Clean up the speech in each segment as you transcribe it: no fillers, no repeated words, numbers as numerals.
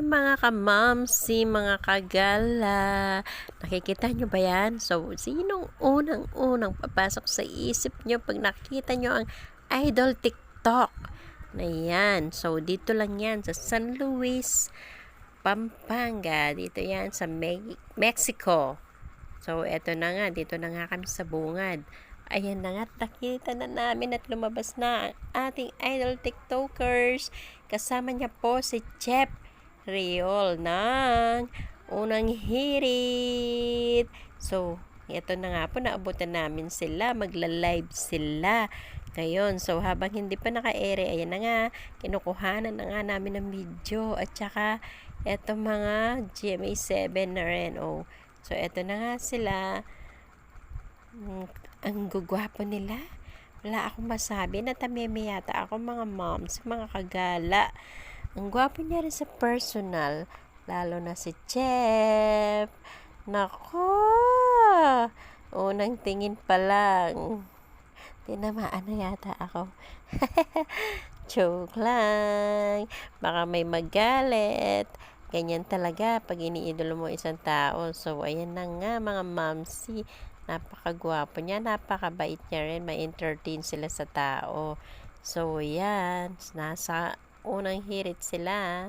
Mga kamamsi, mga kagala. Nakikita nyo ba yan? So, sinong unang-unang papasok sa isip nyo pag nakita nyo ang Idol TikTok? Na yan. So, dito lang yan sa San Luis, Pampanga. Dito yan sa Mexico. So, eto na nga. Dito na nga kami sa bungad. Ayan na nga, nakita na namin at lumabas na ang ating idol TikTokers. Kasama niya po si Chef Riol ng Unang Hirit. So, ito na nga po, naabutan namin sila. Magla-live sila ngayon. So, habang hindi pa naka-ere, ayan na nga, kinukuhanan na nga namin ng video. At saka, eto mga GMA7 na rin. Oh. So, eto na nga sila. Ang gugwapo nila. Wala akong masabi. Natameme yata ako, mga moms, mga kagala. Ang gwapo niya rin sa personal. Lalo na si Chef. Nako! Unang tingin pa lang. Tinamaan na yata ako. Joke lang. Baka may magalit. Ganyan talaga pag iniidolo mo isang tao. So, ayan na nga mga mamsi. Napakagwapo niya. Napakabait niya rin. May-entertain sila sa tao. So, yan. Nasa unang hirit sila.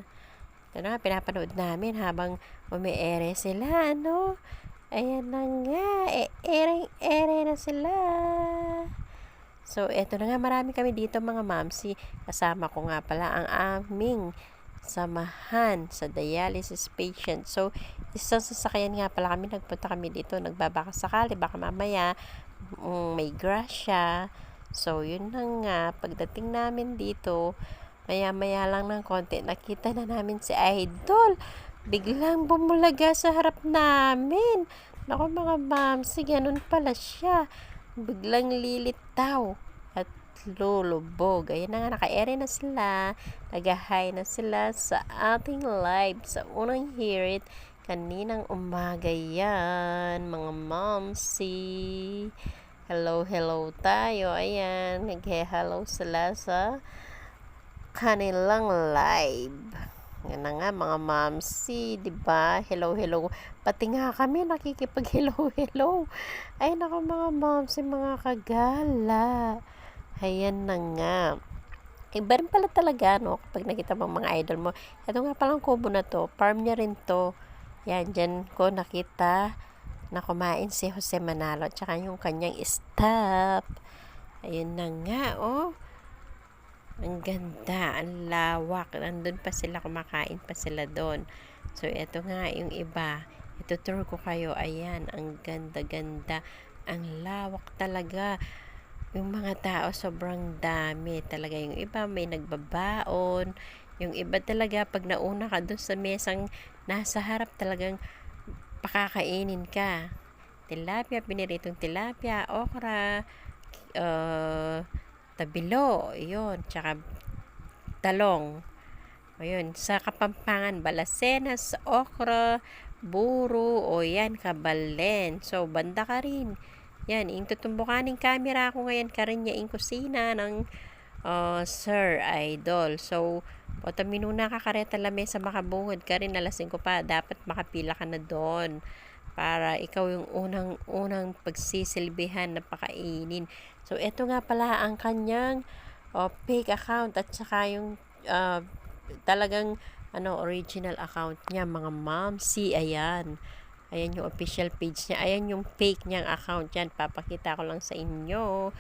Ito na, pinapanood namin habang umi-ere sila, ano? Ayan na nga, ereng-ere na sila. So, eto na nga, marami kami dito mga mamsi. Kasama ko nga pala ang aming samahan sa dialysis patient. So, isang sasakyan nga pala kami, nagpunta kami dito, nagbabaka sakali, baka mamaya may grasya. So, yun na nga, pagdating namin dito, maya-maya lang ng konti, nakita na namin si Idol. Biglang bumulaga sa harap namin. Naku mga mamsi, ganun pala siya. Biglang lilitaw at lulubog. Ayan na nga, naka-ere na sila. Nag-hi na sila sa ating live sa unang hirit. Kaninang umaga yan, mga mamsi. Hello, hello tayo. Ayan, nag-hello sila sa kanilang live. Yan na nga mga mamsi, di ba? Hello, hello. Pati nga kami nakikipag-hello, hello. Ay nako mga mamsi, mga kagala. Ayan na nga. Iba rin pala talaga, no? Kapag nakita mo mga idol mo. Ito nga palang kubo na to. Farm niya rin to. Yan, dyan ko nakita na kumain si Jose Manalo. Tsaka yung kanyang staff. Ayun na nga, oh. Ang ganda, ang lawak. Nandun pa sila, kumakain pa sila doon. So, eto nga yung iba. Itutur ko kayo. Ayan, ang ganda-ganda. Ang lawak talaga. Yung mga tao, sobrang dami. Talaga yung iba, may nagbabaon. Yung iba talaga, pag nauna ka doon sa mesang nasa harap, talagang pakakainin ka. Tilapia, piniritong tilapia, okra, tabilo, yun, tsaka talong. Ayun, sa Kapampangan, balasenas, okra, buro, o yan, kabalen. So, banda ka rin. Yan, yung tutumbukaning camera ko ngayon ka rin niya yung kusina ng Sir Idol. So, minuna ka kareta lamesa makabungod ka rin, alas 5 pa. Dapat makapila ka na doon para ikaw yung unang pagsisilbihan na pakainin. So, ito nga pala ang kanyang fake account at saka yung talagang original account niya, mga mamsi. Ayan. Ayan yung official page niya. Ayan yung fake niyang account yan. Papakita ko lang sa inyo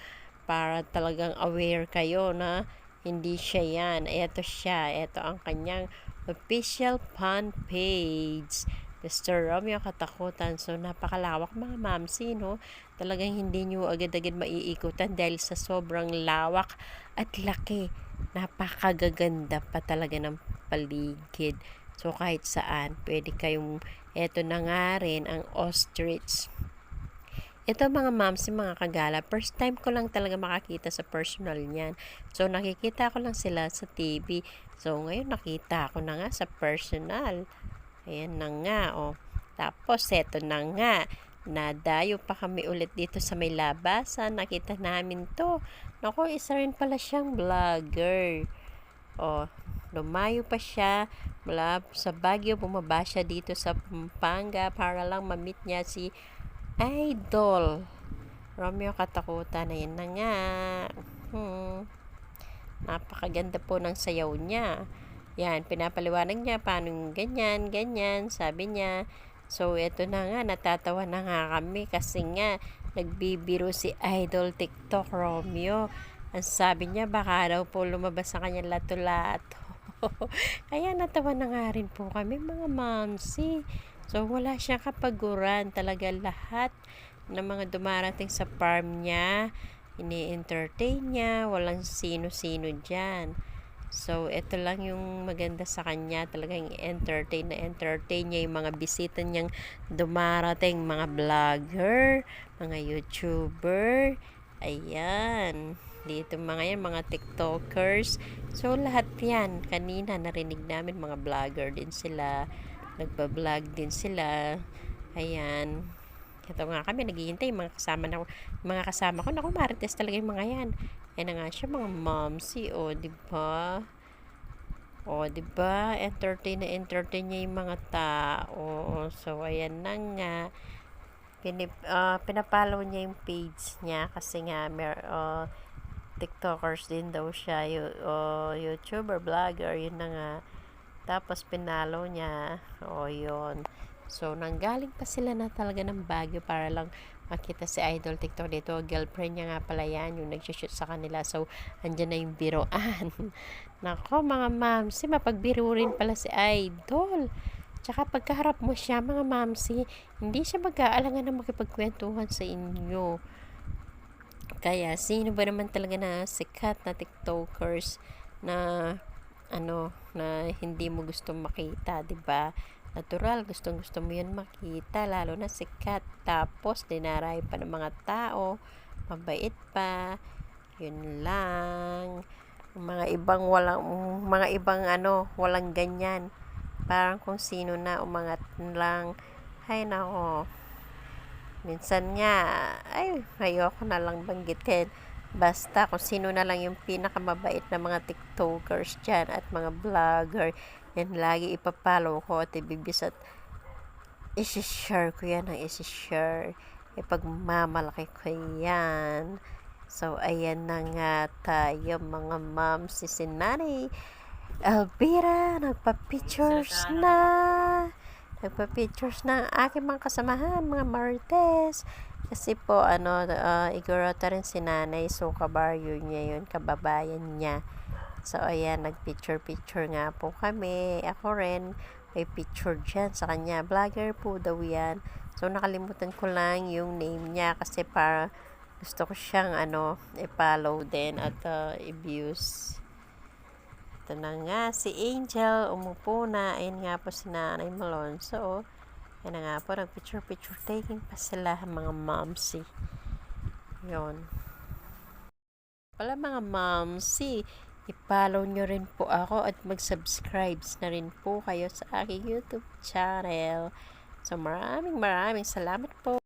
para talagang aware kayo na hindi siya yan. Ito siya. Ito ang kanyang official fan page. Mr. Romeo Katakutan. So, napakalawak mga mamsi, no? Talagang hindi nyo agad-agad maiikutan dahil sa sobrang lawak at laki. Napakagaganda pa talaga ng paligid. So, kahit saan, pwede kayong, eto na nga rin, ang ostrich. Ito mga mamsi, mga kagala, first time ko lang talaga makakita sa personal niyan. So, nakikita ko lang sila sa TV. So, ngayon nakita ko na nga sa personal. Ayan na nga, oh. Tapos, eto na nga. Nadayo pa kami ulit dito sa may labasan. Nakita namin to. Naku, isa rin pala siyang vlogger. Oh, Lumayo pa siya mula sa Baguio, bumaba siya dito sa Pampanga para lang ma-meet niya si Idol Romeo Katakutan. Ayan na nga. Napakaganda po ng sayaw niya. Yan, pinapaliwanag niya paano ganyan, ganyan, sabi niya. So, eto na nga, natatawa na nga kami kasi nga, nagbibiro si Idol TikTok Romeo. Ang sabi niya, baka daw po lumabas sa kanyang lato-lato. Kaya natawa na nga rin po kami, mga mamsi. So, wala siyang kapaguran. Talaga lahat ng mga dumarating sa farm niya, ini-entertain niya, walang sino-sino dyan. So, ito lang yung maganda sa kanya. Talagang entertain niya yung mga bisita niyang dumarating, mga vlogger, mga YouTuber. Ayan. Dito mga yan, mga TikTokers. So, lahat yan. Kanina, narinig namin, mga vlogger din sila. Nagpa-vlog din sila. Ayan. Ito nga kami, naghihintay, mga kasama ko. Naku, marites talaga yung mga yan. Yan na nga siya, mga momsi, o, diba? O, diba? Entertain niya yung mga tao. So, ayan na nga. Pinapollow niya yung page niya kasi nga, TikTokers din daw siya, YouTuber, vlogger, yun na nga. Tapos, pinalo niya. O, yun. So, nanggaling pa sila na talaga ng Baguio para lang makita si Idol TikTok dito. Girlfriend niya nga pala yan, yung nag-shoot sa kanila. So, andyan na yung biroan. Nako, mga mamsi, mapagbiro rin pala si Idol. Tsaka pagkaharap mo siya, mga mamsi, hindi siya mag-aalangan na makipagkwentuhan sa inyo. Kaya, sino ba naman talaga na sikat na TikTokers na na hindi mo gustong makita, 'di ba? Natural, gustong-gusto mo 'yan makita, lalo na sikat. Tapos dinaray pa ng mga tao, mabait pa. 'Yun lang. Mga ibang walang ganyan. Parang kung sino na umangat lang. Hay nako. Minsan nga, ayoko na lang banggitin. Basta kung sino na lang yung pinakamabait na mga TikTokers dyan at mga vlogger, yan lagi ipapalo ko at ibibis at isi-share ko yan ang isi-share. Ipagmamalaki ko yan. So, ayan na nga tayo mga ma'am. Si Nanay Elvira, nagpa-pictures na. Nagpa-pictures na aking mga kasamahan, mga marites. Kasi po, igorota rin si nanay. So, kabaryo niya yun, kababayan niya. So, ayan, nag-picture nga po kami. Ako rin, may picture dyan sa kanya. Vlogger po daw yan. So, nakalimutan ko lang yung name niya kasi para gusto ko siyang, i-follow din at i-views. Ito na nga, si Angel, umupo na. Ayun nga po si Nanay Malonzo. Yan na nga po, nag-picture taking pa sila, mga momsi. Yun. Pala mga momsi, i-follow nyo rin po ako at mag-subscribe na rin po kayo sa aking YouTube channel. So, maraming salamat po.